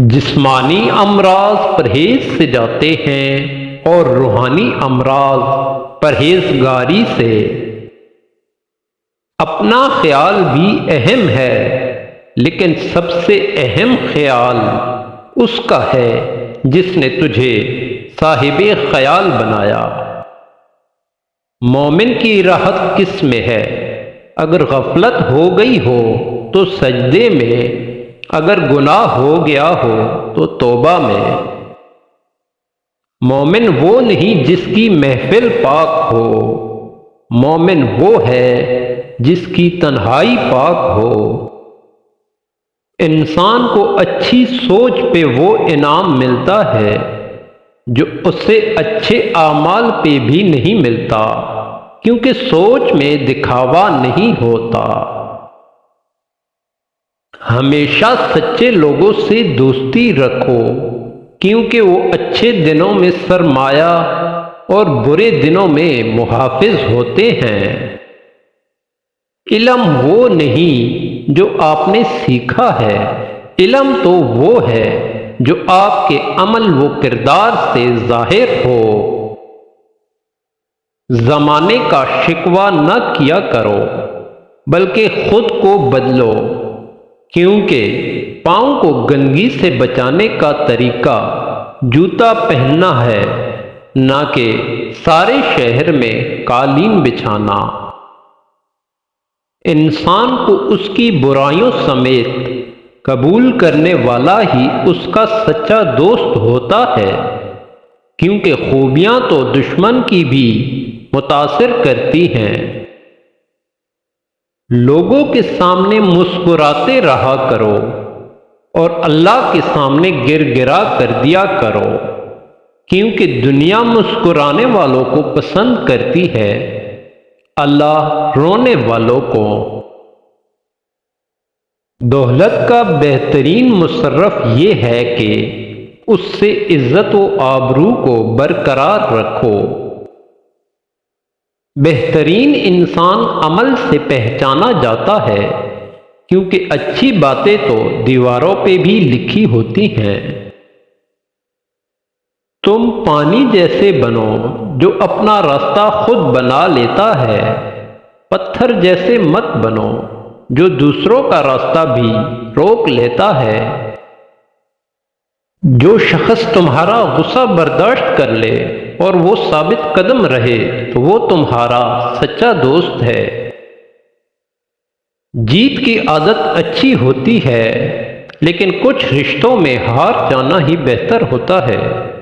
جسمانی امراض پرہیز سے جاتے ہیں اور روحانی امراض پرہیزگاری سے۔ اپنا خیال بھی اہم ہے، لیکن سب سے اہم خیال اس کا ہے جس نے تجھے صاحب خیال بنایا۔ مومن کی راحت کس میں ہے؟ اگر غفلت ہو گئی ہو تو سجدے میں، اگر گناہ ہو گیا ہو تو توبہ میں۔ مومن وہ نہیں جس کی محفل پاک ہو، مومن وہ ہے جس کی تنہائی پاک ہو۔ انسان کو اچھی سوچ پہ وہ انعام ملتا ہے جو اسے اچھے اعمال پہ بھی نہیں ملتا، کیونکہ سوچ میں دکھاوا نہیں ہوتا۔ ہمیشہ سچے لوگوں سے دوستی رکھو، کیونکہ وہ اچھے دنوں میں سرمایہ اور برے دنوں میں محافظ ہوتے ہیں۔ علم وہ نہیں جو آپ نے سیکھا ہے، علم تو وہ ہے جو آپ کے عمل و کردار سے ظاہر ہو۔ زمانے کا شکوہ نہ کیا کرو، بلکہ خود کو بدلو، کیونکہ پاؤں کو گندگی سے بچانے کا طریقہ جوتا پہننا ہے، نہ کہ سارے شہر میں قالین بچھانا۔ انسان کو اس کی برائیوں سمیت قبول کرنے والا ہی اس کا سچا دوست ہوتا ہے، کیونکہ خوبیاں تو دشمن کی بھی متاثر کرتی ہیں۔ لوگوں کے سامنے مسکراتے رہا کرو اور اللہ کے سامنے گر گرا کر دیا کرو، کیونکہ دنیا مسکرانے والوں کو پسند کرتی ہے، اللہ رونے والوں کو۔ دولت کا بہترین مصرف یہ ہے کہ اس سے عزت و آبرو کو برقرار رکھو۔ بہترین انسان عمل سے پہچانا جاتا ہے، کیونکہ اچھی باتیں تو دیواروں پہ بھی لکھی ہوتی ہیں۔ تم پانی جیسے بنو جو اپنا راستہ خود بنا لیتا ہے، پتھر جیسے مت بنو جو دوسروں کا راستہ بھی روک لیتا ہے۔ جو شخص تمہارا غصہ برداشت کر لے اور وہ ثابت قدم رہے تو وہ تمہارا سچا دوست ہے۔ جیت کی عادت اچھی ہوتی ہے، لیکن کچھ رشتوں میں ہار جانا ہی بہتر ہوتا ہے۔